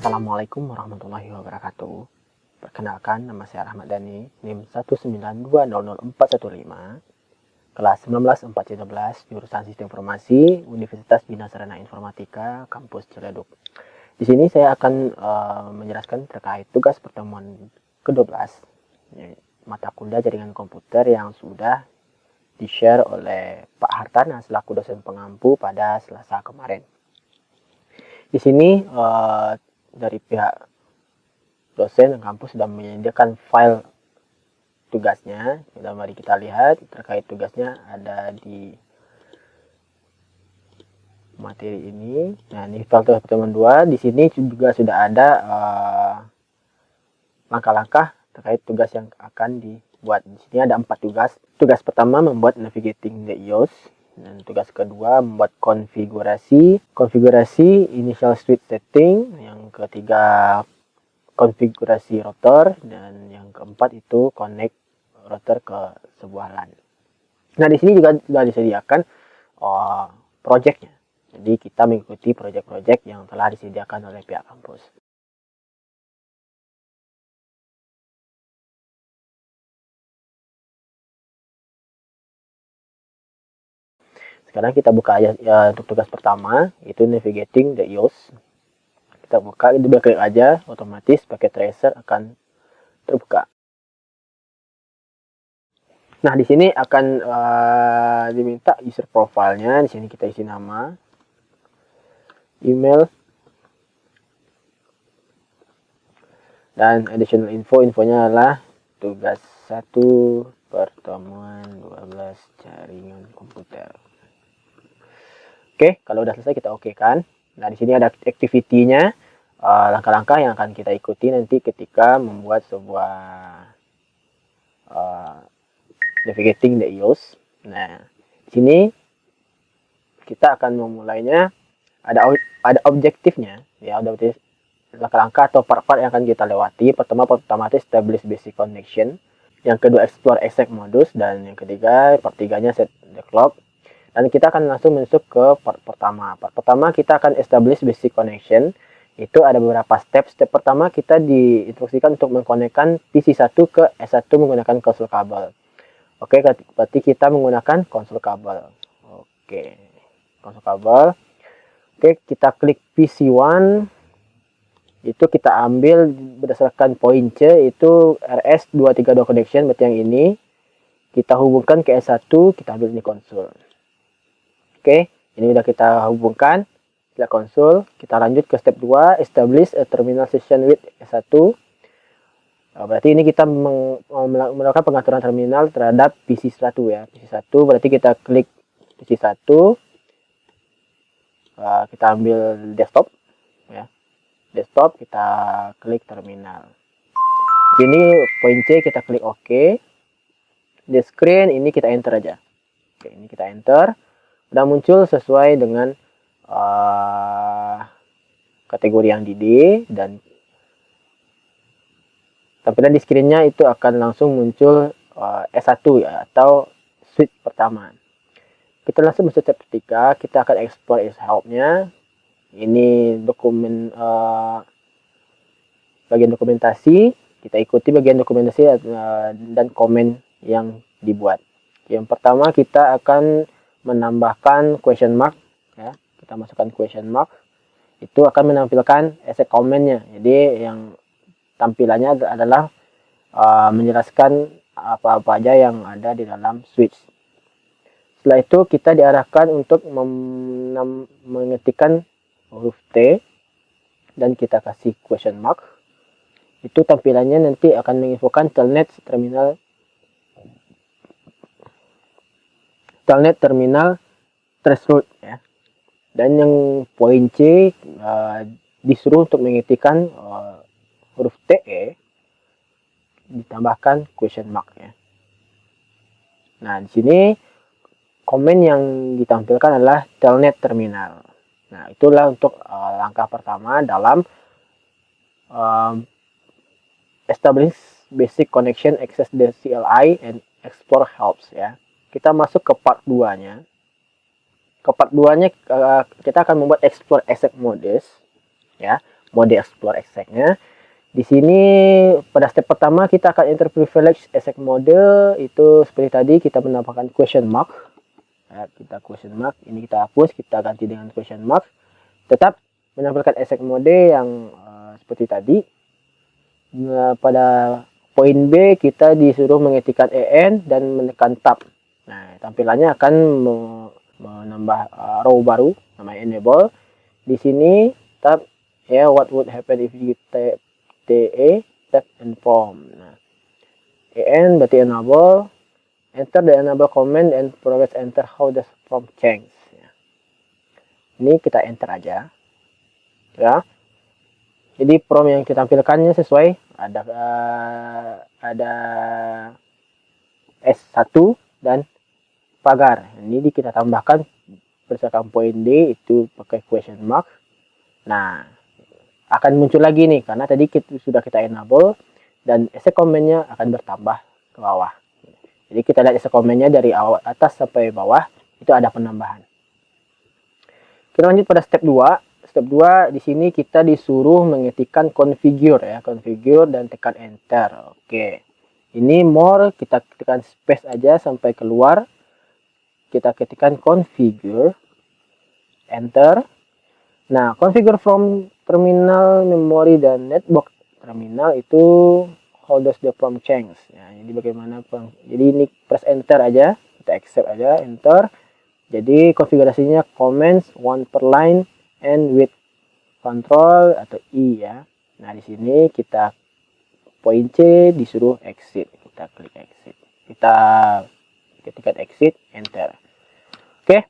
Assalamualaikum warahmatullahi wabarakatuh. Perkenalkan, nama saya Rahmat Dhani, NIM 192000415, kelas 19413, jurusan Sistem Informasi, Universitas Bina Sarana Informatika, Kampus Ciledug. Di sini saya akan menjelaskan terkait tugas pertemuan ke-12, mata kuliah jaringan komputer yang sudah di-share oleh Pak Hartana selaku dosen pengampu pada Selasa kemarin. Di sini dari pihak dosen dan kampus sudah menyediakan file tugasnya. Mari kita lihat terkait tugasnya ada di materi ini. Nah, ini file tugas pertemuan 2. Di sini juga sudah ada langkah-langkah terkait tugas yang akan dibuat. Di sini ada 4 tugas. Tugas pertama membuat navigating the IOS. Dan tugas kedua membuat konfigurasi initial switch setting, yang ketiga konfigurasi router, dan yang keempat itu connect router ke sebuah LAN. Nah, di sini juga sudah disediakan projectnya. Jadi kita mengikuti project-project yang telah disediakan oleh pihak kampus. Sekarang kita buka aja untuk tugas pertama, itu navigating the IOS. Kita buka, itu klik aja, otomatis pakai tracer akan terbuka. Nah, di sini akan diminta user profile-nya. Di sini kita isi nama, email, dan additional infonya adalah tugas 1 pertemuan 12 jaringan komputer. Oke, kalau udah selesai kita oke kan. Nah, di sini ada activity-nya, langkah-langkah yang akan kita ikuti nanti ketika membuat sebuah navigating the IOS. Nah, di sini kita akan memulainya. Ada objektifnya, ya, ada langkah-langkah atau part-part yang akan kita lewati. Pertama itu establish basic connection. Yang kedua explore exact modus, dan yang ketiga part 3-nya set the clock. Dan kita akan langsung masuk ke part pertama. Part pertama kita akan establish basic connection. Itu ada beberapa step. Step pertama kita diinstruksikan untuk mengkonekkan PC1 ke S1 menggunakan konsol kabel. Oke, berarti kita menggunakan konsol kabel. Oke, konsol kabel. Oke, kita klik PC1. Itu kita ambil berdasarkan poin C, itu RS232 connection, berarti yang ini. Kita hubungkan ke S1, kita ambil ini konsol. Oke, ini udah kita hubungkan. Kita konsul, kita lanjut ke step 2, establish a terminal session with S1. Berarti ini kita melakukan pengaturan terminal terhadap PC1 ya. PC1 berarti kita klik PC1. Kita ambil desktop ya. Desktop, kita klik terminal. Ini poin C, kita klik OK. Di screen ini kita enter aja. Oke, ini kita enter. Udah muncul sesuai dengan kategori yang di D, dan tampilan di screen-nya itu akan langsung muncul S1 ya, atau switch pertama. Kita langsung masuk step 3, kita akan explore is help-nya. Ini dokumen bagian dokumentasi, kita ikuti bagian dokumentasi dan komen yang dibuat. Yang pertama kita akan menambahkan question mark ya. Kita masukkan question mark, itu akan menampilkan essay comment-nya. Jadi yang tampilannya adalah menjelaskan apa-apa aja yang ada di dalam switch. Setelah itu kita diarahkan untuk mengetikkan huruf T dan kita kasih question mark. Itu tampilannya nanti akan menginfokan telnet terminal threshold ya. Dan yang poin C disuruh untuk mengetikkan huruf TE ditambahkan question mark ya. Nah, di sini komen yang ditampilkan adalah telnet terminal. Nah, itulah untuk langkah pertama dalam establish basic connection, access the CLI, and explore helps ya. Kita masuk ke part 2-nya. Ke part 2-nya kita akan membuat explore exact modus ya. mode explore exec-nya. Di sini pada step pertama kita akan enter privilege exec mode, itu seperti tadi kita menambahkan question mark. Ya, kita question mark, ini kita hapus, kita ganti dengan question mark. Tetap menampilkan exec mode yang seperti tadi. Pada poin B kita disuruh mengetikkan en dan menekan tab. Nah, tampilannya akan menambah row baru namanya enable. Di sini tab ya, what would happen if you type tab inform. Nah, en berarti enable, enter the enable command and progress enter how does prompt change. Ya. Ini kita enter aja. Ya. Jadi prompt yang ditampilkannya sesuai, ada S1 dan pagar. Ini kita tambahkan berdasarkan poin D itu pakai question mark. Nah, akan muncul lagi nih karena tadi sudah kita enable dan exec command-nya akan bertambah ke bawah. Jadi kita lihat exec command-nya dari atas sampai bawah itu ada penambahan. Kita lanjut pada step 2. Step 2 di sini kita disuruh mengetikkan configure ya, configure dan tekan enter. Oke. Ini more, kita ketikkan space aja sampai keluar. Kita ketikkan configure, enter. Nah, configure from terminal, memory, dan network terminal itu how does the prompt change. Ya, jadi bagaimana jadi ini press enter aja, kita accept aja, enter. Jadi konfigurasinya comments one per line and with control atau I ya. Nah, di sini kita poin C disuruh exit. Kita klik exit. Kita ketikkan exit, enter. Oke.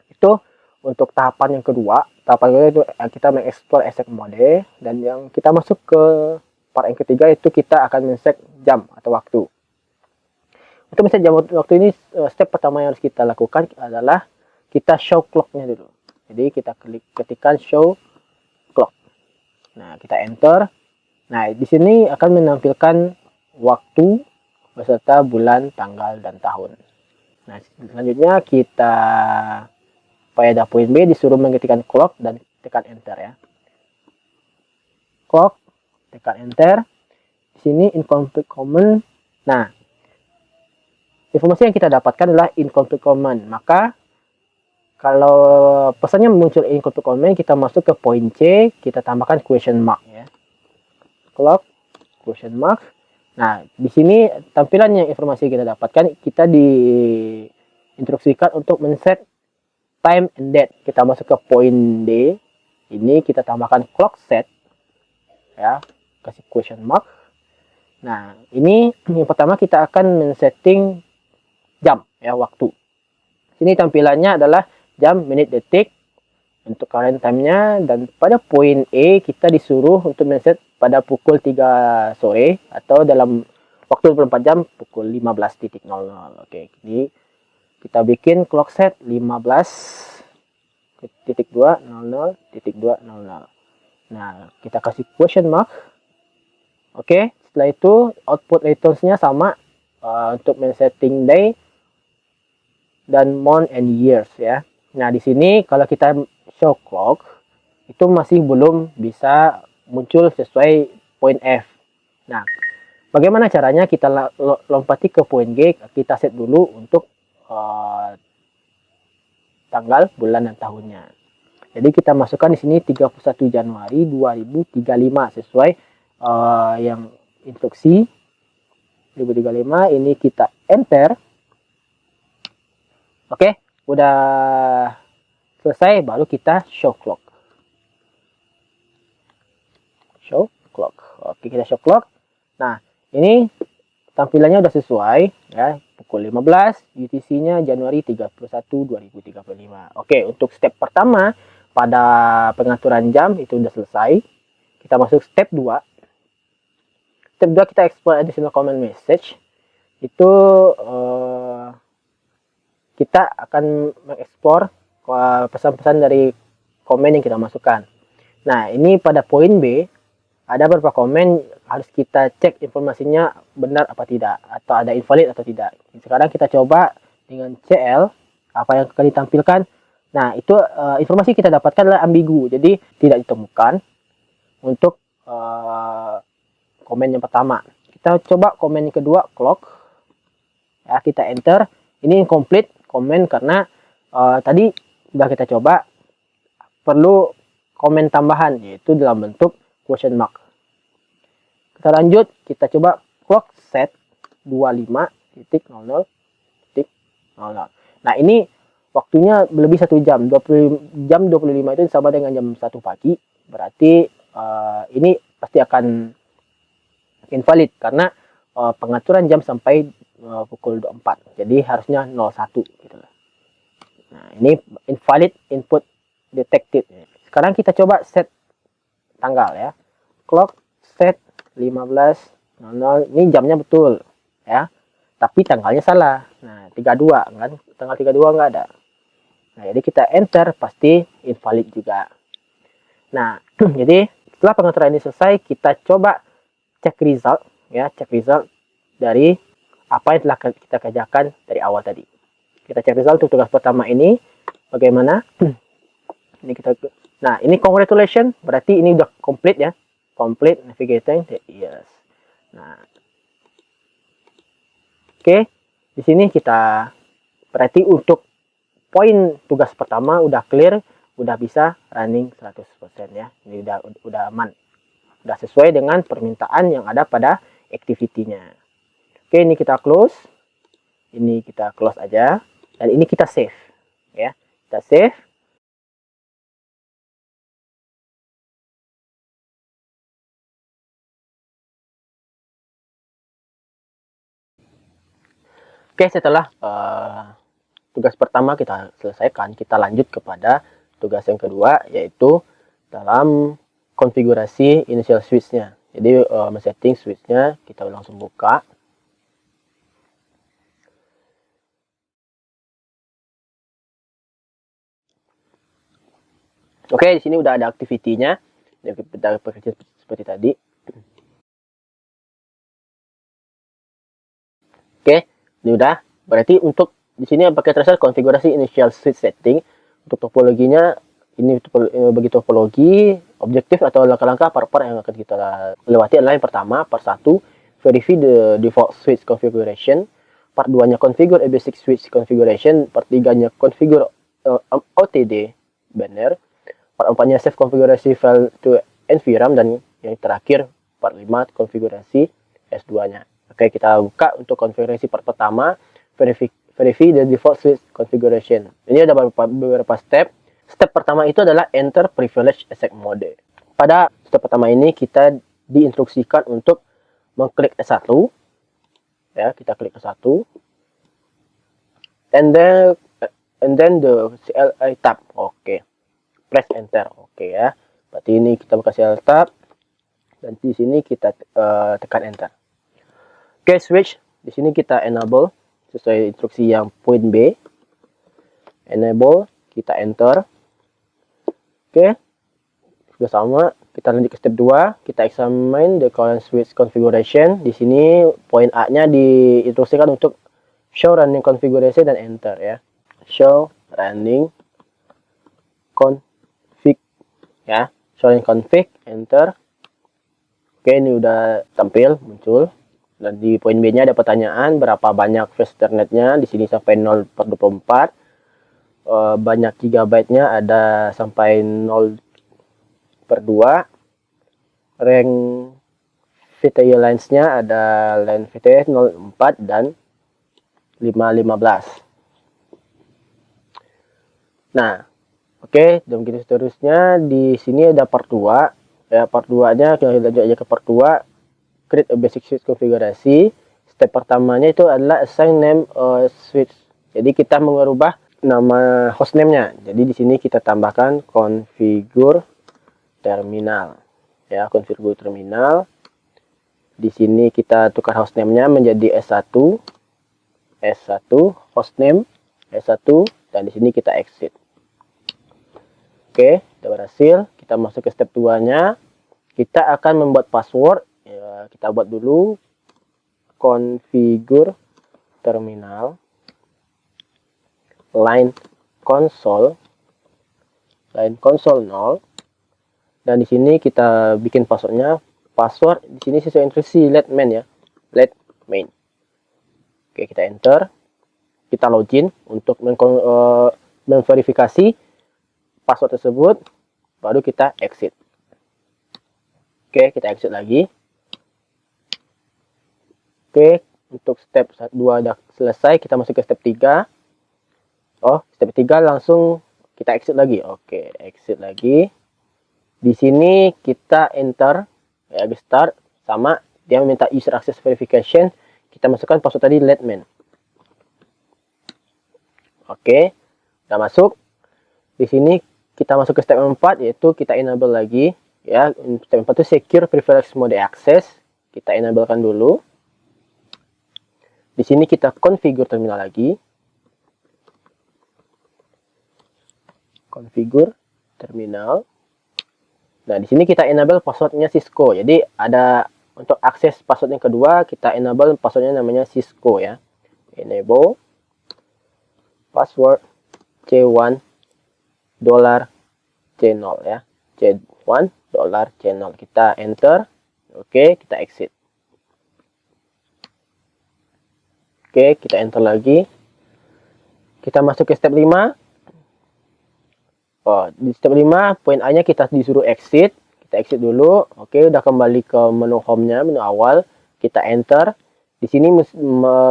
Itu untuk tahapan yang kedua. Tahapan kedua itu kita mengeksplor exec mode, dan yang kita masuk ke part yang ketiga itu kita akan men-set jam atau waktu. Untuk men-set jam waktu ini, step pertama yang harus kita lakukan adalah kita show clock-nya dulu. Jadi kita ketikkan show clock. Nah, kita enter. Nah, di sini akan menampilkan waktu beserta bulan, tanggal, dan tahun. Nah, selanjutnya kita pada poin B disuruh mengetikkan clock dan tekan enter ya. Clock, tekan enter. Di sini incomplete command. Nah, informasi yang kita dapatkan adalah incomplete command. Maka kalau pesannya muncul incomplete command, kita masuk ke poin C, kita tambahkan question mark ya. Clock, question mark. Nah, di sini tampilan yang informasi kita dapatkan, kita diinstruksikan untuk men-set time and date. Kita masuk ke poin D. Ini kita tambahkan clock set. Ya, kasih question mark. Nah, ini yang pertama kita akan men-setting jam ya, waktu. Sini tampilannya adalah jam, menit, detik untuk current time-nya, dan pada poin E kita disuruh untuk men-set pada pukul 3 sore atau dalam waktu 24 jam pukul 15.00. Oke, jadi kita bikin clock set 15.2.00.200. Nah, kita kasih question mark. Oke, setelah itu output returns-nya sama untuk men-setting day dan month and years ya. Nah, di sini kalau kita show clock itu masih belum bisa muncul sesuai poin F. Nah, bagaimana caranya? Kita lompati ke poin G, kita set dulu untuk tanggal, bulan, dan tahunnya. Jadi kita masukkan di sini 31 Januari 2035 sesuai yang instruksi 2035. Ini kita enter. Oke, udah selesai, baru kita show clock. Show clock. Oke, kita show clock. Nah, ini tampilannya udah sesuai ya, pukul 15, UTC-nya Januari 31 2035. Oke, untuk step pertama pada pengaturan jam itu udah selesai. Kita masuk step 2. Step 2 kita export additional command message. Itu kita akan mengekspor pesan-pesan dari komen yang kita masukkan. Nah, ini pada poin B ada beberapa komen harus kita cek informasinya benar apa tidak, atau ada invalid atau tidak. Sekarang kita coba dengan CL apa yang akan ditampilkan. Nah, itu informasi kita dapatkan adalah ambigu, jadi tidak ditemukan. untuk komen yang pertama. Kita coba komen yang kedua, clock. Ya, kita enter. Ini incomplete komen karena tadi sudah kita coba, perlu komen tambahan yaitu dalam bentuk question mark. Kita lanjut, kita coba clock set 25.00.00. Nah, ini waktunya lebih 1 jam. 25 itu sama dengan jam 1 pagi. Berarti ini pasti akan invalid karena pengaturan jam sampai pukul 24. Jadi harusnya 01 gitu lah. Nah, ini invalid input detected. Sekarang kita coba set tanggal ya. Clock set 15.00. Ini jamnya betul ya. Tapi tanggalnya salah. Nah, 32 kan? Tanggal 32 nggak ada. Nah, jadi kita enter pasti invalid juga. Nah, jadi setelah pengaturan ini selesai, kita coba cek result ya, cek result dari apa yang telah kita kerjakan dari awal tadi. Kita cek result untuk tugas pertama ini bagaimana. Ini kita, nah ini congratulations, berarti ini udah complete ya, complete navigating the years. Nah, oke, di sini kita berarti untuk poin tugas pertama udah clear, udah bisa running 100% ya. Ini udah aman. Udah sesuai dengan permintaan yang ada pada activity-nya. Oke, ini kita close. Ini kita close aja. Dan ini kita save. Ya, kita save. Oke, setelah tugas pertama kita selesaikan, kita lanjut kepada tugas yang kedua, yaitu dalam konfigurasi initial switch-nya. Jadi setting switch-nya kita langsung buka. Oke, di sini udah ada activity-nya. Kita bekerja seperti tadi. Oke, ini udah. Berarti untuk di sini pakai terserah konfigurasi initial switch setting. Untuk topologinya ini bagi topologi objektif atau langkah-langkah part-part yang akan kita lewati adalah yang pertama, part 1, verify the default switch configuration. Part 2-nya configure a basic switch configuration. Part 3-nya configure OTD banner. Part 4-nya save configurasi file to NVRAM, dan yang terakhir part 5 konfigurasi S2-nya. Oke, kita buka untuk konfigurasi part pertama, verify the default switch configuration. Ini ada beberapa step. Step pertama itu adalah enter privilege access mode. Pada step pertama ini kita diinstruksikan untuk mengklik S1. Ya, kita klik S1. And then the CLI tab. Oke. Press enter. Oke ya. Berarti ini kita buka CLI tab, dan di sini kita tekan enter. Oke, switch. Di sini kita enable sesuai instruksi yang poin B. Enable, kita enter. Oke. Sudah sama, kita lanjut ke step 2. Kita examine the current switch configuration. Di sini poin A-nya diinstruksikan untuk show running configuration dan enter ya. Show running config ya. Show running config, enter. Oke, ini udah tampil, muncul. Dan di poin B-nya ada pertanyaan berapa banyak flash internetnya. Di sini sampai 0/24. Banyak gigabyte-nya ada sampai 0/2. Rank VTY lines-nya ada line VTY 04 dan 515. Nah, oke, dan begitu seterusnya. Di sini ada part 2. Ya, part 2-nya kita lanjut aja ke part 2. Create a basic switch konfigurasi. Step pertamanya itu adalah assign name switch. Jadi kita mengubah nama hostname-nya. Jadi di sini kita tambahkan configure terminal. Ya, configure terminal. Di sini kita tukar hostname-nya menjadi S1 hostname S1, dan di sini kita exit. Oke, sudah berhasil. Kita masuk ke step 2-nya. Kita akan membuat password. Ya, kita buat dulu configure terminal line console 0, Dan di sini kita bikin passwordnya. Password di sini sesuai instruksi let main ya. Let main. Oke, kita enter. Kita login untuk memverifikasi password tersebut. Baru kita exit. Oke, kita exit lagi. Oke, untuk step 2 udah selesai. Kita masuk ke step 3. Oh, step 3 langsung kita exit lagi. Oke, exit lagi. Di sini kita enter ya, start sama dia meminta user access verification. Kita masukkan password tadi let main. Oke, udah masuk. Di sini kita masuk ke step 4 yaitu kita enable lagi ya. Step 4 itu secure privilege mode access. Kita enablekan dulu. Di sini kita configure terminal lagi. Configure terminal. Nah, di sini kita enable passwordnya Cisco. Jadi ada untuk akses password yang kedua, kita enable passwordnya namanya Cisco ya. Enable password C1 $C0 ya. C1 $C0. Kita enter. Oke, kita exit. Oke, kita enter lagi. Kita masuk ke step 5. Oh, di step 5, poin A-nya kita disuruh exit. Kita exit dulu. Oke, udah kembali ke menu home-nya, menu awal. Kita enter. Di sini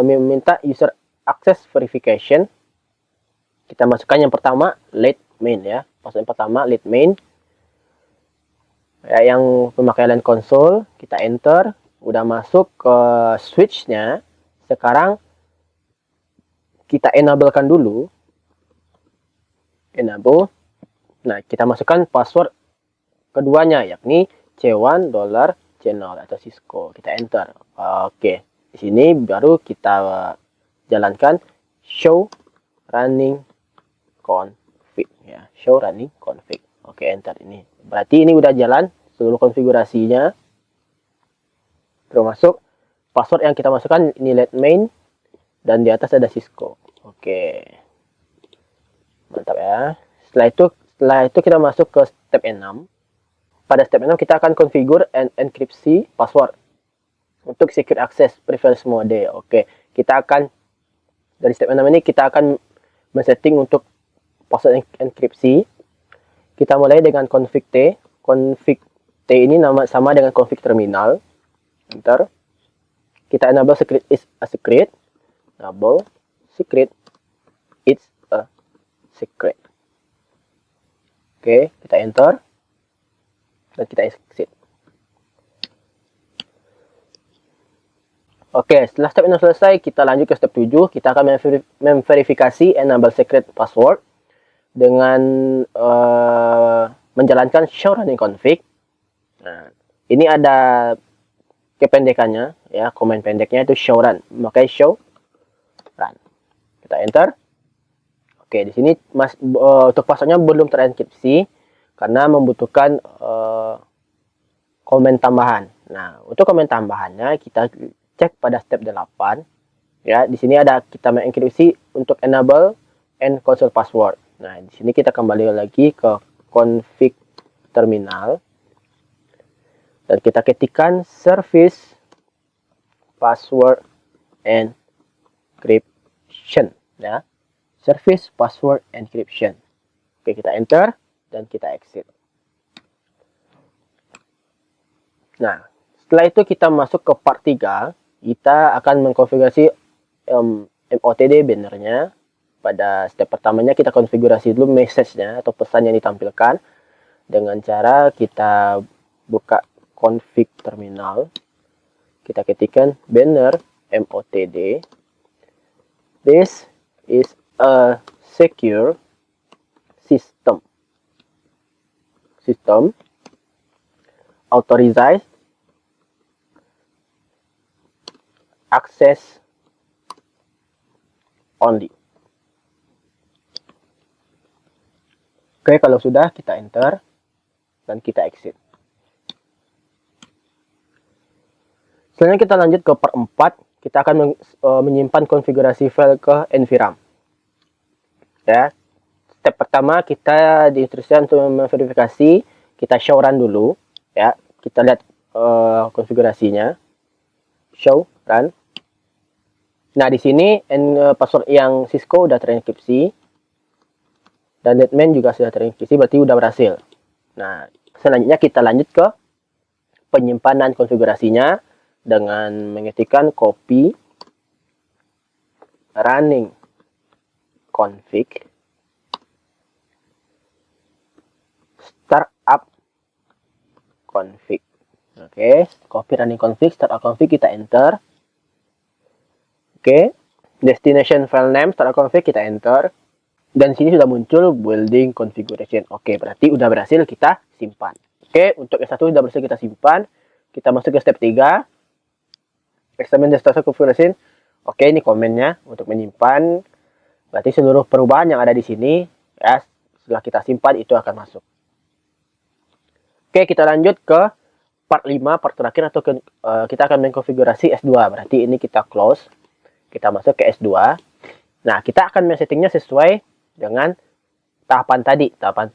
meminta user access verification. Kita masukkan yang pertama, let main ya. Password yang pertama, let main. Ya, yang pemakaian konsol, kita enter. Udah masuk ke switch-nya. Sekarang kita enablekan dulu. Enable. Nah, kita masukkan password keduanya, yakni C1 $C0 atau Cisco. Kita enter. Oke, di sini baru kita jalankan show running config ya. Show running config. Oke, enter ini. Berarti ini udah jalan seluruh konfigurasinya. Termasuk password yang kita masukkan ini let main dan di atas ada Cisco. Oke. Mantap ya. Setelah itu kita masuk ke step 6. Pada step 6 kita akan configure and enkripsi password untuk secure access privilege mode. Oke, kita akan dari step 6 ini kita akan men-setting untuk password enkripsi. Kita mulai dengan config T. Config T ini sama dengan config terminal. Enter. Kita enable secret is a secret. Enable secret it's a secret. Oke, kita enter. Dan kita exit. Oke, setelah step 6 selesai, kita lanjut ke step 7. Kita akan memverifikasi enable secret password dengan menjalankan show running config. Nah, ini ada kependekannya, ya, komen pendeknya itu show run. Memakai show run. Kita enter. Oke, di sini untuk passwordnya belum terenkripsi karena membutuhkan komen tambahan. Nah, untuk komen tambahannya kita cek pada step 8. Ya, di sini ada kita mengenkripsi untuk enable and console password. Nah, di sini kita kembali lagi ke config terminal dan kita ketikkan service password encryption ya. Service password encryption. Oke, kita enter dan kita exit. Nah, setelah itu kita masuk ke part 3. Kita akan mengkonfigurasi MOTD bannernya. Pada step pertamanya kita konfigurasi dulu message-nya atau pesan yang ditampilkan dengan cara kita buka config terminal. Kita ketikkan banner MOTD. This is a secure system authorized access only. Oke, kalau sudah kita enter dan kita exit. Selanjutnya kita lanjut ke part 4. Kita akan menyimpan konfigurasi file ke NVRAM. Ya, step pertama kita diinstruksikan untuk memverifikasi kita show run dulu ya. Kita lihat konfigurasinya. Show run. Nah, di sini password yang Cisco udah terenkripsi dan netman juga sudah terenkripsi, berarti udah berhasil. Nah, selanjutnya kita lanjut ke penyimpanan konfigurasinya dengan mengetikkan copy running config startup config. Oke, copy running config startup config, kita enter. Oke, destination file name startup config, kita enter. Dan sini sudah muncul building configuration. Oke, berarti udah berhasil kita simpan. Oke, untuk S1 sudah berhasil kita simpan. Kita masuk ke step 3. Examine the status configuration. Oke, ini komennya untuk menyimpan. Berarti seluruh perubahan yang ada di sini ya, setelah kita simpan itu akan masuk. Oke, kita lanjut ke part 5, part terakhir, atau kita akan mengkonfigurasi S2. Berarti ini kita close. Kita masuk ke S2. Nah, kita akan men-settingnya sesuai dengan tahapan tadi, tahapan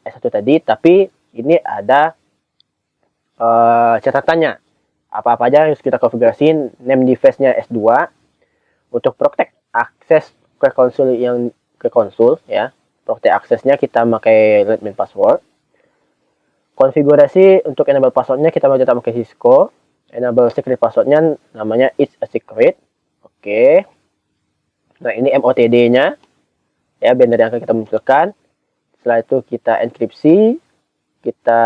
S1 tadi, tapi ini ada catatannya. Apa-apa aja harus kita konfigurasiin. Name device-nya S2. Untuk protect akses ke konsul ya. Protect aksesnya kita pakai admin password. Konfigurasi untuk enable passwordnya kita mau tetap pakai Cisco. Enable secret passwordnya namanya it's a secret. Oke. Nah, ini MOTD-nya ya, banner yang akan kita munculkan. Setelah itu kita enkripsi, kita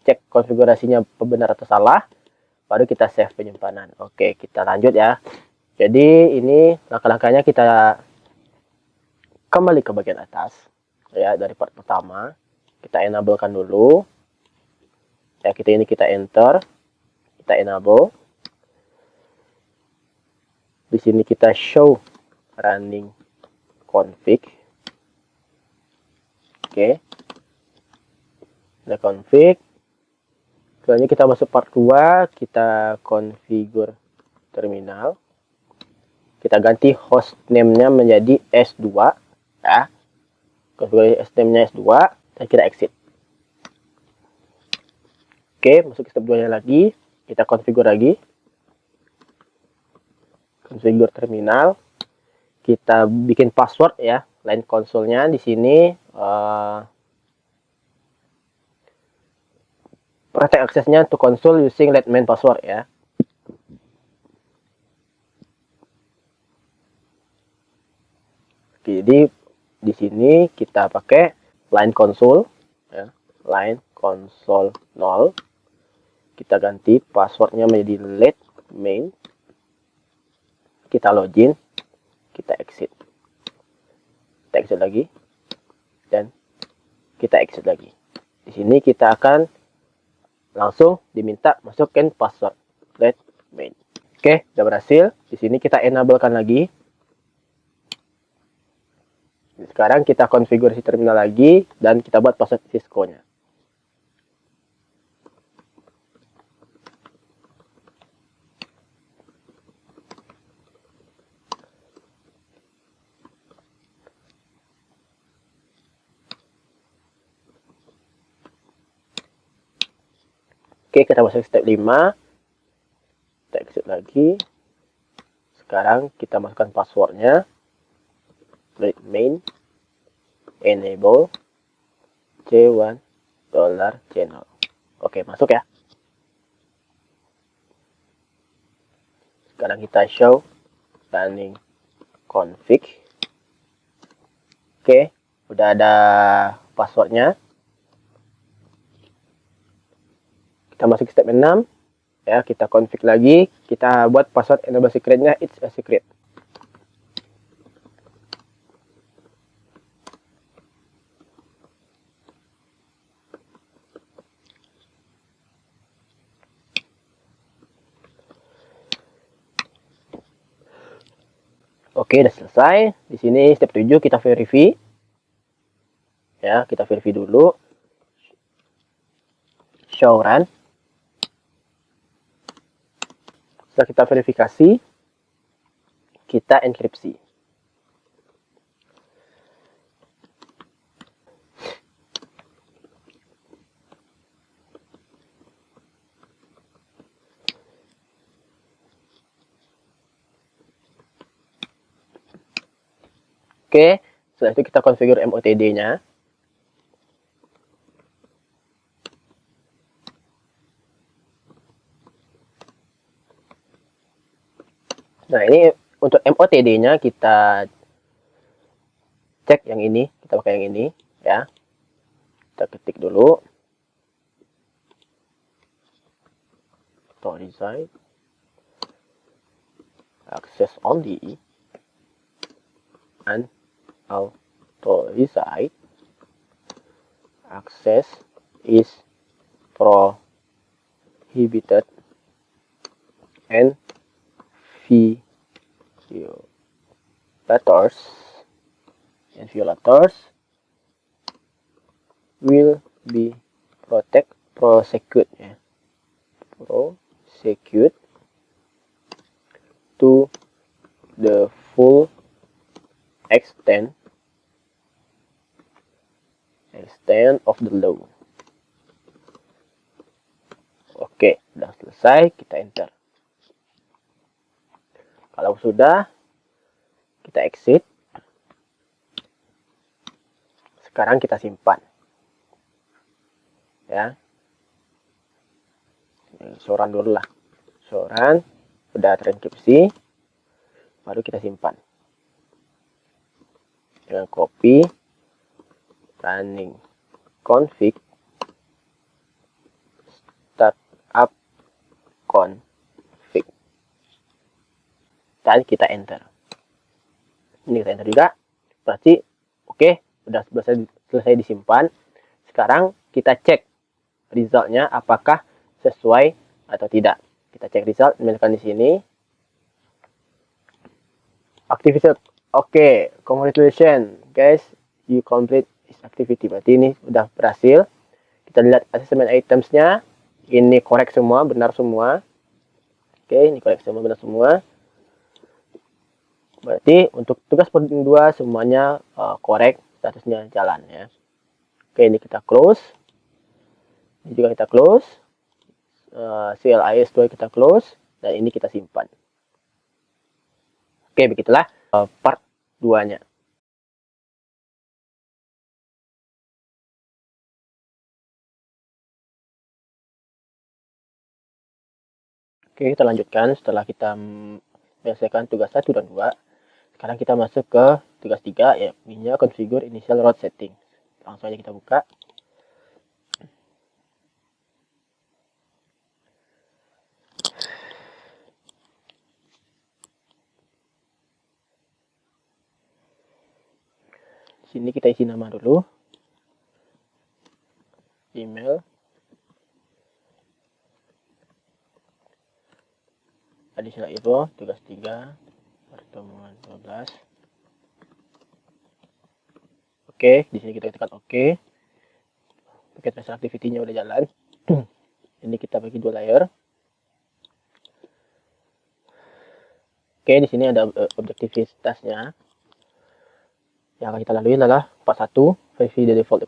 cek konfigurasinya benar atau salah, baru kita save penyimpanan. Oke, kita lanjut ya. Jadi ini langkah-langkahnya, kita kembali ke bagian atas ya, dari part pertama. Kita enablekan dulu. Ya, kita enter, kita enable. Di sini kita show running config. Oke. Ada config. Selanjutnya kita masuk part 2, kita configure terminal. Kita ganti host name-nya menjadi S2 ya. Konfigurasi host name-nya S2 dan kita exit. Oke, masuk ke step 2-nya lagi. Kita configure lagi. Configure terminal. Kita bikin password ya, line konsolnya di sini. Protect aksesnya to console using admin password ya. Jadi di sini kita pakai line console ya, line console 0. Kita ganti passwordnya menjadi let main. Kita login, kita exit. Kita exit lagi dan kita exit lagi. Di sini kita akan langsung diminta masukin password let main. Oke, sudah berhasil. Di sini kita enablekan lagi. Sekarang kita konfigurasi terminal lagi dan kita buat password Cisco-nya. Oke, kita masuk step 5. Kita exit lagi. Sekarang kita masukkan passwordnya. Let main enable C1 $channel. Oke, masuk ya. Sekarang kita show running config. Oke, udah ada passwordnya. Kita masuk ke step 6 ya, kita config lagi, kita buat password enable secretnya it's a secret. Oke, udah selesai. Di sini step 7 kita verify. Ya, kita verify dulu. Show run. Setelah kita verifikasi, kita enkripsi. Oke, setelah itu kita configure MOTD-nya. Nah, ini untuk MOTD-nya kita cek yang ini, kita pakai yang ini ya. Kita ketik dulu. Design access only and authorize access is prohibited and violators will be prosecute ya. Prosecute to the full extent of the law. Oke, sudah selesai, kita enter. Kalau sudah, kita exit. Sekarang kita simpan. Ya. Soran dulu lah. Soran sudah terenkripsi, baru kita simpan. Dengan copy running config startup config dan kita enter. Ini kita enter juga, berarti oke, sudah selesai disimpan. Sekarang kita cek resultnya apakah sesuai atau tidak. Kita cek result, misalkan di sini activity. Oke, congratulations guys, you complete this activity. Berarti ini sudah berhasil. Kita lihat assessment itemsnya, ini correct semua, benar semua. Oke, ini correct semua, benar semua. Berarti untuk tugas coding 2 semuanya correct, statusnya jalan ya. Oke, ini kita close. Ini juga kita close. CLIS 2 kita close, dan ini kita simpan. Oke, begitulah part 2-nya. Oke, kita lanjutkan setelah kita menyelesaikan tugas 1 dan 2. Sekarang kita masuk ke tugas 3, yaitu configure initial route setting. Langsung aja kita buka. Di sini kita isi nama dulu. Email. Additional info, tugas 3, pertemuan 12. Oke, di sini kita tekan oke. Paket tracer activity-nya udah jalan. Ini kita bagi 2 layer. Oke, di sini ada objektivitasnya. Yang akan kita lalui adalah part 1, verify the default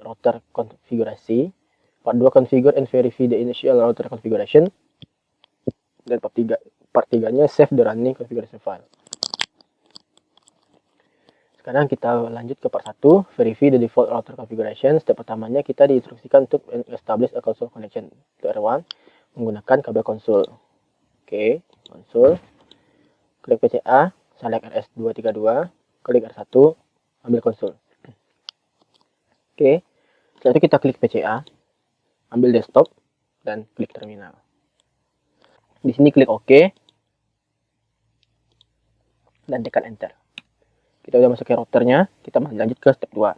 router konfigurasi. Part 2, configure and verify the initial router configuration. Dan part 3-nya save the running configuration file. Sekarang kita lanjut ke part 1, verify the default router configuration. Step pertamanya kita diinstruksikan untuk establish a console connection to R1 menggunakan kabel konsul. Oke, konsul. Klik PCA, select RS232, klik R1, ambil konsul. Oke, setelah itu kita klik PCA, ambil desktop, dan klik terminal. Di sini klik OK, dan tekan enter. Kita udah masuk ke routernya, kita lanjut ke step 2.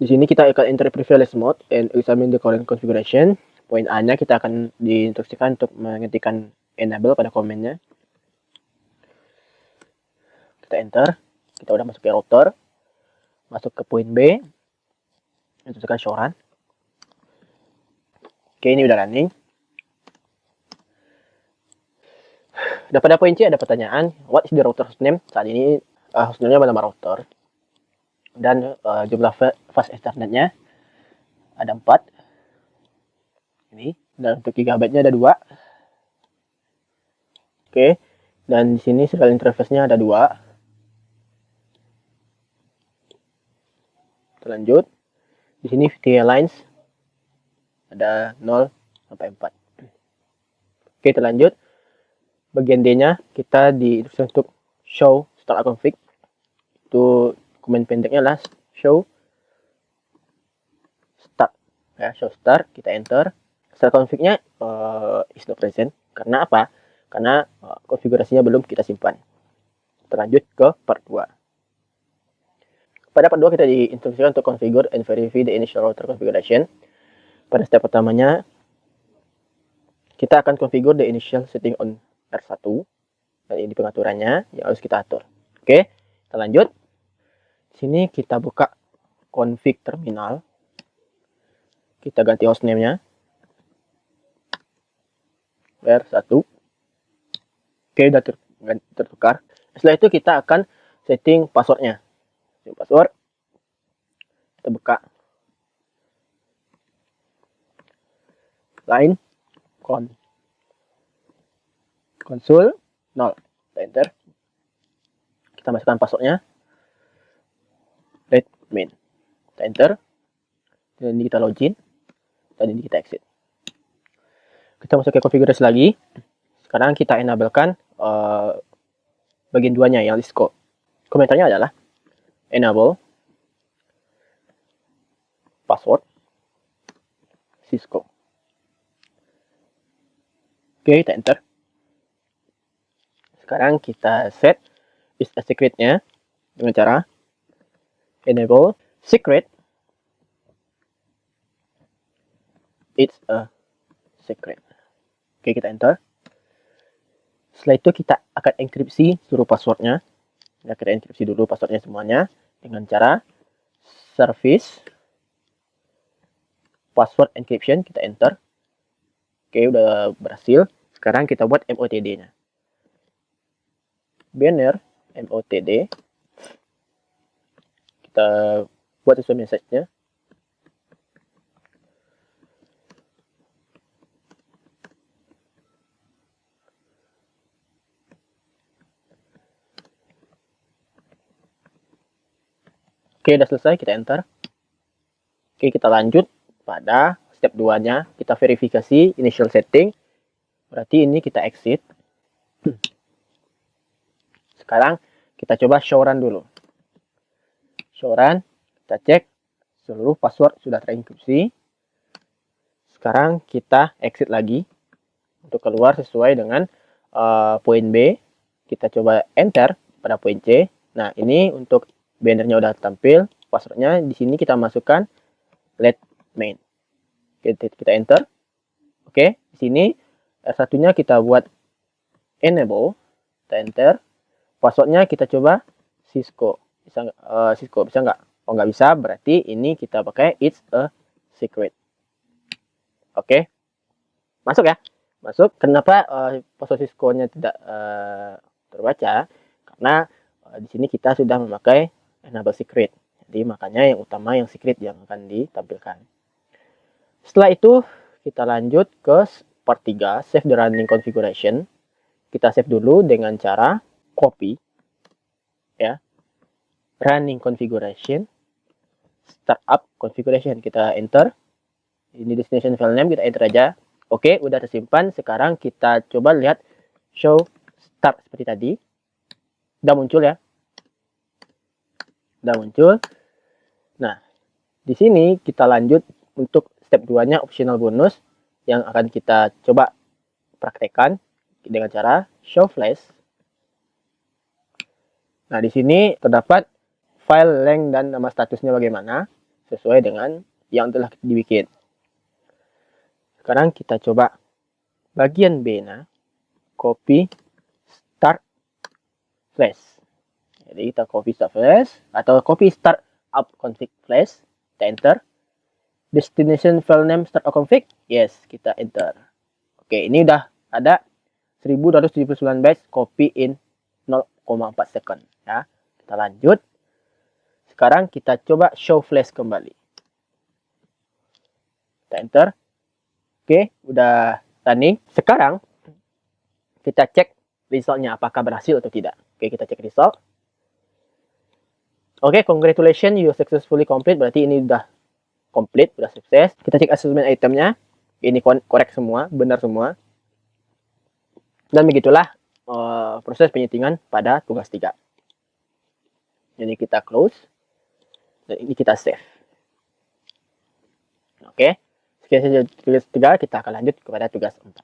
Di sini kita akan enter privilege mode and examine the current configuration. Poin A-nya kita akan diinstruksikan untuk mengetikkan enable pada komennya. Kita enter, kita udah masuk ke router, masuk ke poin B, instruksikan show run. Oke, ini udah running. Pada poin C ada pertanyaan, what is the router hostname? Saat ini hostname-nya nama router. Dan jumlah fast ethernetnya ada 4. Ini, dan untuk gigabyte-nya ada 2. Oke, dan di sini serial interface-nya ada 2. lanjut. Di sini VTI lines ada 0 sampai 4. Oke, kita lanjut. Bagian D-nya kita diinstruksi untuk show start config. Itu komen pendeknya lah show start. Ya, show start, kita enter. Start config-nya is not present. Karena apa? Karena konfigurasinya belum kita simpan. Terlanjut ke part 2. Pada part 2 kita diinstruksikan untuk configure and verify the initial router configuration. Pada step pertamanya, kita akan configure the initial setting on R1. Dan ini pengaturannya yang harus kita atur. Oke, kita lanjut. Sini kita buka config terminal. Kita ganti hostname-nya. R1. Oke, udah tertukar. Setelah itu kita akan setting passwordnya. Password. Kita buka line konsul 0. Kita enter. Kita masukkan passwordnya. Let main. Kita enter. Dan ini kita login. Dan ini kita exit. Kita masuk ke konfigurasi lagi. Sekarang kita enablekan bagian 2-nya yang Cisco. Komentarnya adalah enable password Cisco. Oke, kita enter. Sekarang kita set is a secret-nya dengan cara enable secret. It's a secret. Oke, kita enter. Setelah itu kita akan enkripsi seluruh passwordnya. Ya, kita enkripsi dulu passwordnya semuanya dengan cara service password encryption. Kita enter. Oke, udah berhasil. Sekarang kita buat MOTD-nya. Banner MOTD. Kita buat sesuai message-nya. Oke, udah selesai, kita enter. Oke, kita lanjut pada step 2-nya. Kita verifikasi initial setting. Berarti ini kita exit. Sekarang kita coba show run dulu. Show run, kita cek seluruh password sudah terenkripsi. Sekarang kita exit lagi untuk keluar sesuai dengan poin B. Kita coba enter pada poin C. Nah, ini untuk bannernya udah tampil, passwordnya di sini kita masukkan let main. Kita enter. Oke, di sini R1-nya kita buat enable, kita enter. Passwordnya kita coba Cisco. Cisco bisa nggak? Oh, nggak bisa, berarti ini kita pakai it's a secret. Oke, masuk ya, masuk. Kenapa password Cisco-nya tidak terbaca? Karena di sini kita sudah memakai enable secret. Jadi makanya yang utama yang secret yang akan ditampilkan. Setelah itu kita lanjut ke part 3, save the running configuration. Kita save dulu dengan cara copy ya. Running configuration, startup configuration, kita enter. Ini destination file name, kita enter aja. Oke, udah tersimpan. Sekarang kita coba lihat show start seperti tadi. Udah muncul ya. Udah muncul. Nah, di sini kita lanjut untuk step 2-nya optional bonus yang akan kita coba praktekkan dengan cara show flash. Nah, di sini terdapat file length dan nama statusnya bagaimana sesuai dengan yang telah dibikin. Sekarang kita coba bagian B-nya, copy start flash. Jadi kita copy start flash atau copy start up config flash, kita enter. Destination file name start up config, yes, kita enter. Oke, ini udah ada 1279 bytes copy in 0,4 second ya. Kita lanjut. Sekarang kita coba show flash kembali. Kita enter. Oke, udah running. Sekarang kita cek resultnya apakah berhasil atau tidak. Oke, kita cek result. Oke, congratulations, you successfully complete. Berarti ini udah complete, udah sukses. Kita cek assessment itemnya. Ini korek semua, benar semua. Dan begitulah proses penyetingan pada tugas 3. Ini kita close. Dan ini kita save. Oke. Sekian saja tugas 3, kita akan lanjut kepada tugas 4.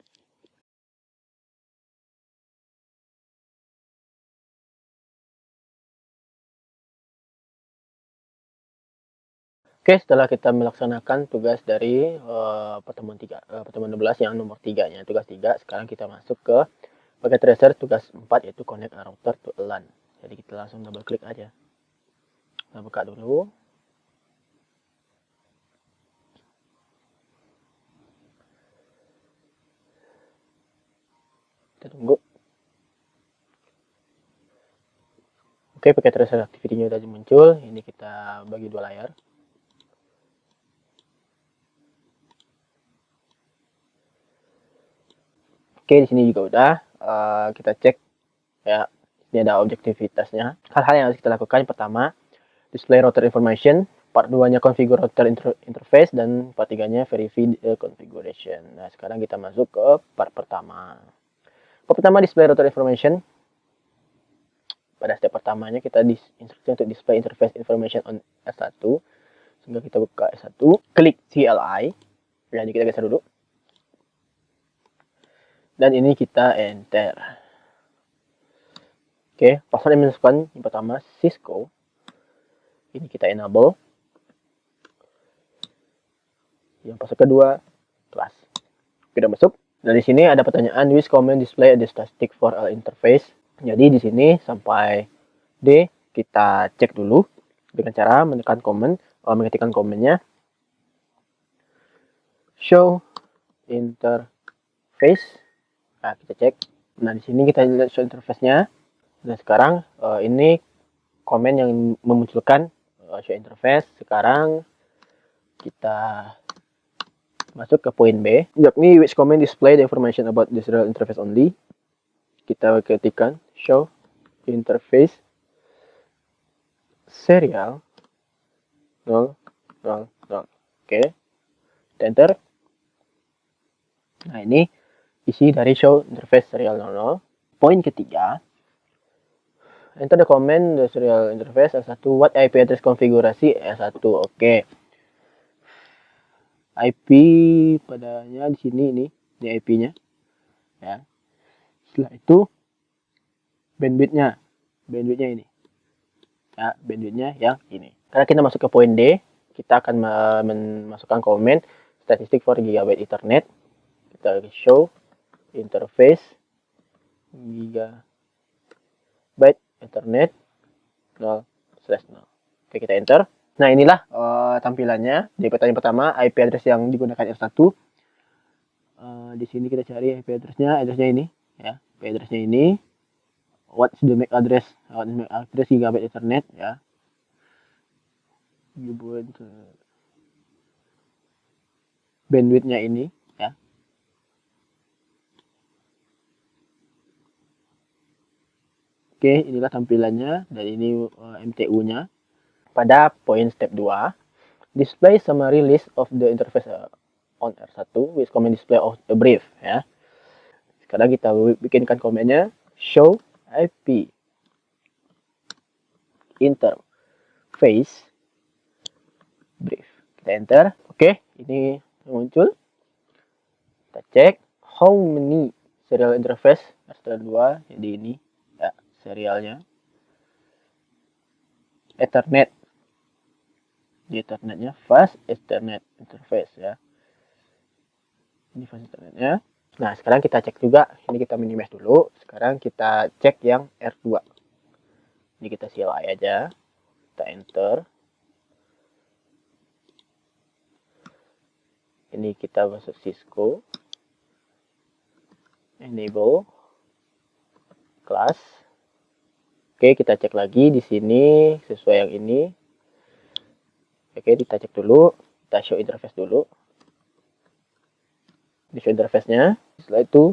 Oke, setelah kita melaksanakan tugas dari pertemuan 12 yang nomor 3-nya, tugas 3, sekarang kita masuk ke paket tracer tugas 4, yaitu connect a router to a LAN. Jadi kita langsung double klik aja. Kita buka dulu. Kita tunggu. Oke, paket tracer activity-nya sudah muncul. Ini kita bagi 2 layar. Oke, di sini juga udah. Kita cek ya. Ini ada objektivitasnya. Hal-hal yang harus kita lakukan, pertama, display router information. Part 2-nya configure router interface, dan part 3-nya verify configuration. Nah, sekarang kita masuk ke part pertama. Part pertama, display router information. Pada step pertamanya kita instruksi untuk display interface information on S1. Sehingga kita buka S1, klik CLI. Jadi kita geser dulu. Dan ini kita enter. Oke, password yang dimasukkan yang pertama Cisco. Ini kita enable. Yang password kedua class. Kita masuk. Dan di sini ada pertanyaan, which command display the statistic for all interface. Jadi di sini sampai D kita cek dulu dengan cara menekan command, mengetikkan commandnya show interface. Nah, kita cek. Nah, di sini kita lihat show interface-nya. Nah, sekarang ini komen yang memunculkan show interface. Sekarang kita masuk ke poin B, yakni which comment display the information about the serial interface only. Kita ketikkan show interface serial 0, 0, 0. Oke. Enter. Nah, ini isi dari show interface serial 00. Poin ketiga, enter the comment the serial interface S1, what IP address konfigurasi S1. Oke. IP padanya di sini ini IP-nya. Ya. Setelah itu bandwidth-nya ini. Ya, bandwidth-nya yang ini. Karena kita masuk ke poin D, kita akan memasukkan komen statistik for gigabyte Ethernet. Kita show interface gigabyte Ethernet 0/0. Oke, kita enter. Nah, inilah tampilannya di pertanyaan pertama, IP address yang digunakan S1. Di sini kita cari IP address-nya ini ya. IP address-nya ini. What is the MAC address? What is MAC address gigabyte Ethernet ya. Bandwidth-nya ini ya. Oke, inilah tampilannya dan ini MTU-nya. Pada poin step 2, display summary list of the interface on R1 with comment display of a brief ya. Sekarang kita bikinkan komennya show IP interface brief. Kita enter. Oke, ini muncul. Kita cek how many serial interface R2. Jadi ini ya serialnya. Ethernet. Di Ethernetnya fast Ethernet interface ya. Ini fast Ethernetnya. Nah, sekarang kita cek juga. Ini kita minimize dulu. Sekarang kita cek yang R2. Ini kita CLI aja. Kita enter. Ini kita masuk Cisco. Enable class. Oke, kita cek lagi di sini sesuai yang ini. Oke, kita cek dulu. Kita show interface dulu. Di show interface-nya. Setelah itu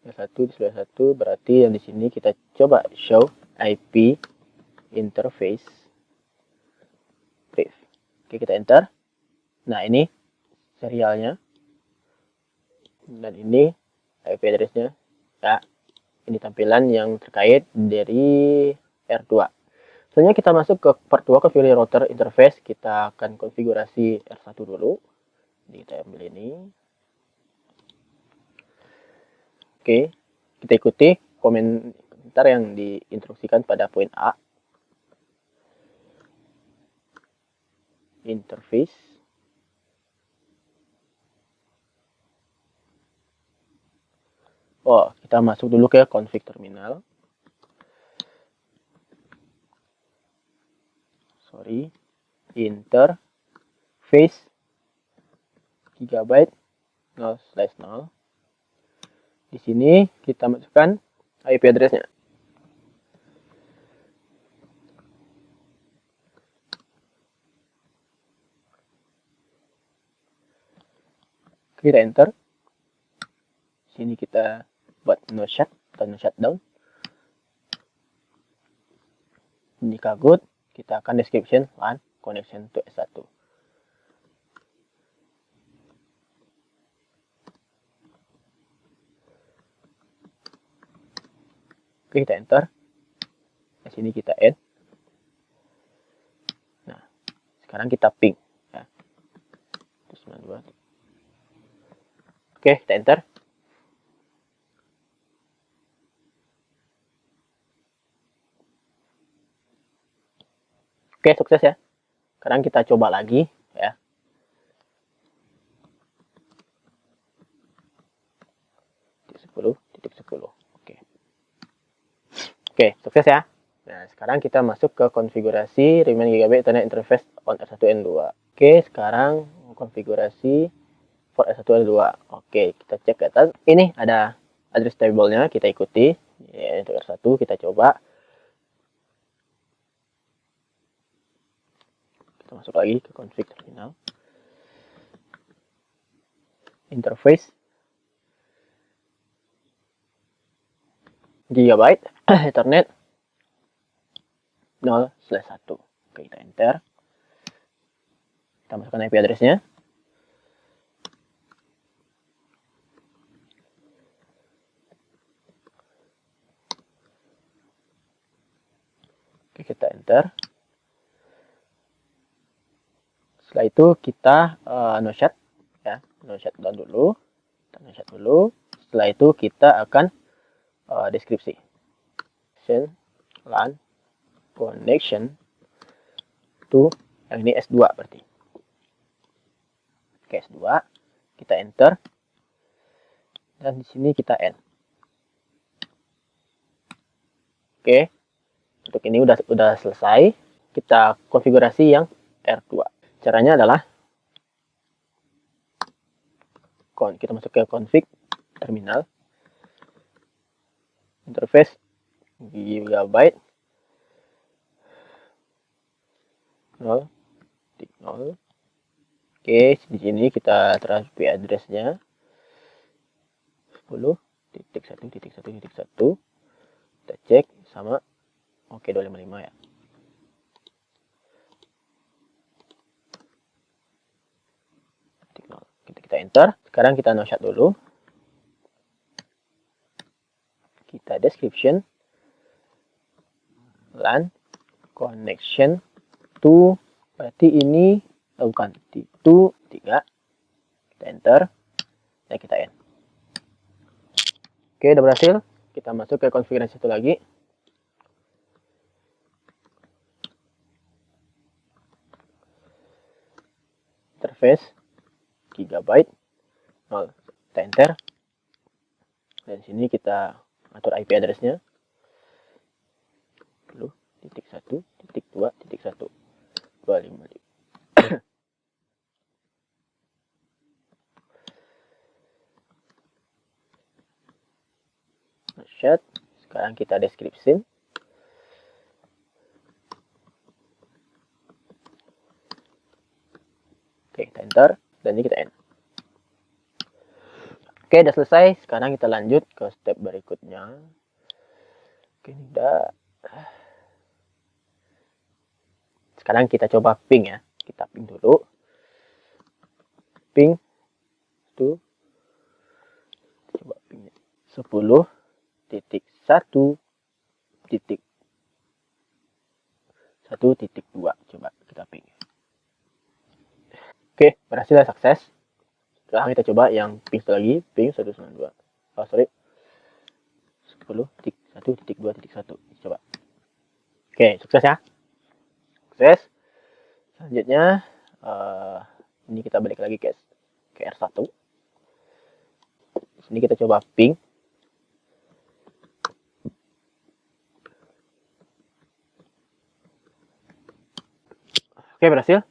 satu display 1, berarti yang di sini kita coba show IP interface brief. Oke, kita enter. Nah, ini serialnya. Dan ini IP address-nya. Ya, ini tampilan yang terkait dari R2. Selanjutnya kita masuk ke part 2, configure router interface. Kita akan konfigurasi R1 dulu. Jadi kita ambil ini. Oke, kita ikuti komentar yang diinstruksikan pada poin A. Interface. Oh, kita masuk dulu ke config terminal. Interface gigabyte 0/0. Di sini kita masukkan IP address-nya. Kita enter. Sini kita buat no shut atau no shutdown. Ini kagut, kita akan description LAN connection to S1. Oke, kita enter. Di sini kita add. Nah, sekarang kita ping ya. 92. Oke, kita enter. Oke, sukses ya. Sekarang kita coba lagi ya. Titik 10. Oke. Oke, sukses ya. Nah, sekarang kita masuk ke konfigurasi remain gigabit Ethernet interface on R1N2. Oke, sekarang konfigurasi for R1N2. Oke, kita cek ke atas. Ini ada address table-nya, kita ikuti. Ya, untuk R1 kita coba. Kita masuk lagi ke config terminal. Interface gigabyte Ethernet 0/1. Oke, kita enter. Kita masukkan IP address-nya. Oke, kita enter. Setelah itu kita no shut ya, no shutdown dulu. Kita no shut dulu. Setelah itu kita akan deskripsi. LAN connection to yang ini S2 berarti. Oke, S2. Kita enter. Dan di sini kita end. Oke. Untuk ini udah selesai. Kita konfigurasi yang R2. Caranya adalah kita masuk ke config terminal. Interface gigabyte 0. Oke, di sini kita transfer address-nya 10.1.1.1. Kita cek sama oke 255 ya. Kita enter. Sekarang kita no shut dulu. Kita description LAN connection to berarti ini bukan to 3. Kita enter dan kita end. Oke, udah berhasil. Kita masuk ke konfigurasi satu lagi. Interface gigabyte 0. Kita enter. Dan sini kita atur IP address-nya 10.1.2.1 255. Shut. Sekarang kita deskripsi. Oke, kita enter dan ini kita end. Oke, udah selesai. Sekarang kita lanjut ke step berikutnya. Oke, ini udah. Sekarang kita coba ping ya. Kita ping dulu. Ping. Tuh. Coba pingnya. 10.1.1.2. Coba kita ping. Oke, berhasil ya, sukses. Sekarang kita coba yang ping satu lagi. Ping 192. Oh, sorry. 10.1.2.1. Coba. Oke, sukses ya. Sukses. Selanjutnya, ini kita balik lagi ke R1. Sini kita coba ping. Oke, berhasil.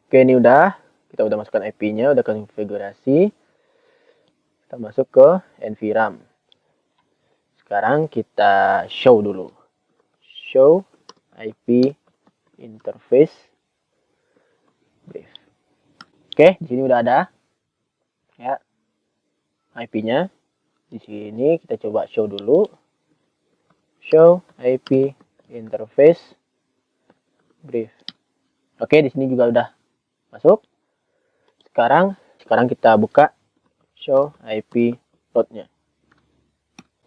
Oke, ini udah. Kita udah masukkan IP-nya, udah konfigurasi. Kita masuk ke NVRAM. Sekarang kita show dulu. Show IP interface brief. Oke, di sini udah ada ya IP-nya. Di sini kita coba show dulu. Show IP interface brief. Oke, di sini juga udah masuk. Sekarang kita buka show IP load-nya.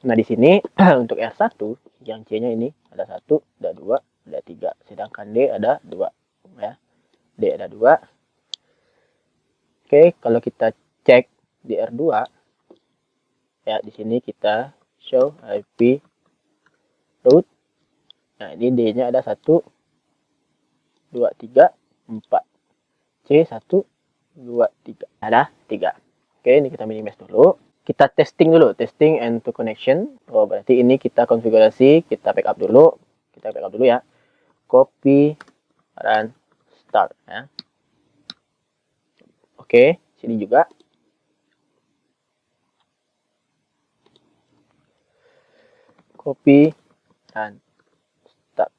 Nah, di sini untuk R1 yang C-nya ini ada 1, ada 2, ada 3. Sedangkan D ada 2 ya. D ada 2. Oke, kalau kita cek di R2 ya, di sini kita show IP root. Nah, ini D-nya ada 1, 2, 3, 4. C 1, 2, 3. Ada 3. Oke, ini kita minimize dulu. Kita testing dulu, testing and to connection. Oh, berarti ini kita konfigurasi, kita backup dulu. Kita backup dulu ya. Copy run start ya. Oke, sini juga. Copy run start.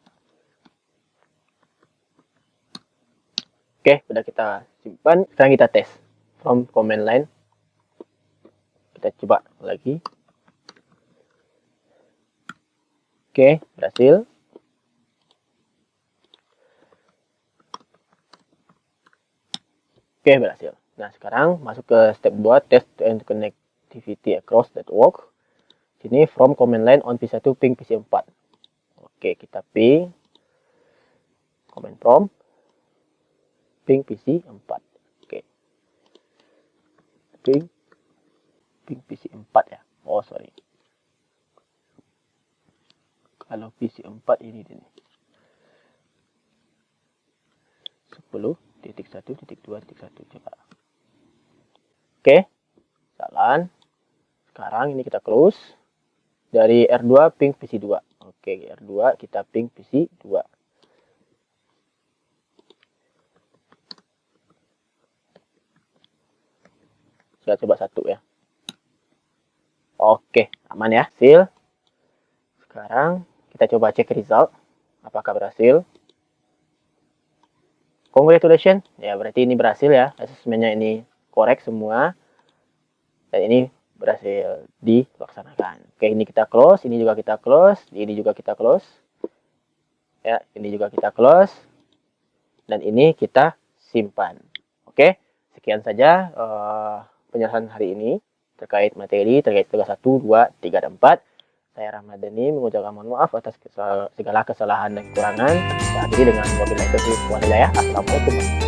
Oke, udah kita simpan. Sekarang kita tes from command line. Kita coba lagi. Oke, berhasil. Oke, berhasil. Nah, sekarang masuk ke step 2, test and connectivity across network. Sini from command line on PC1 ping PC4. Oke, kita ping command prompt ping PC4. Oke. Ping PC4 ya. Oh, sorry. Kalau PC4 ini 10.1.2.1 coba. Oke. Jalan. Sekarang ini kita close. Dari R2 ping PC2. Oke, R2 kita ping PC2. Kita coba 1 ya. Oke, aman ya, hasil. Sekarang kita coba cek result, apakah berhasil. Congratulations, ya berarti ini berhasil ya, asesmennya ini korek semua. Dan ini berhasil dilaksanakan. Oke, ini kita close, ini juga kita close, ini juga kita close. Ya, ini juga kita close. Dan ini kita simpan. Oke, sekian saja penjelasan hari ini terkait materi, terkait tugas 1, 2, 3, dan 4. Saya Ramadhani mengucapkan mohon maaf atas segala kesalahan dan kekurangan. Saya akhiri dengan wabillahi taufiq wal hidayah. Assalamualaikum.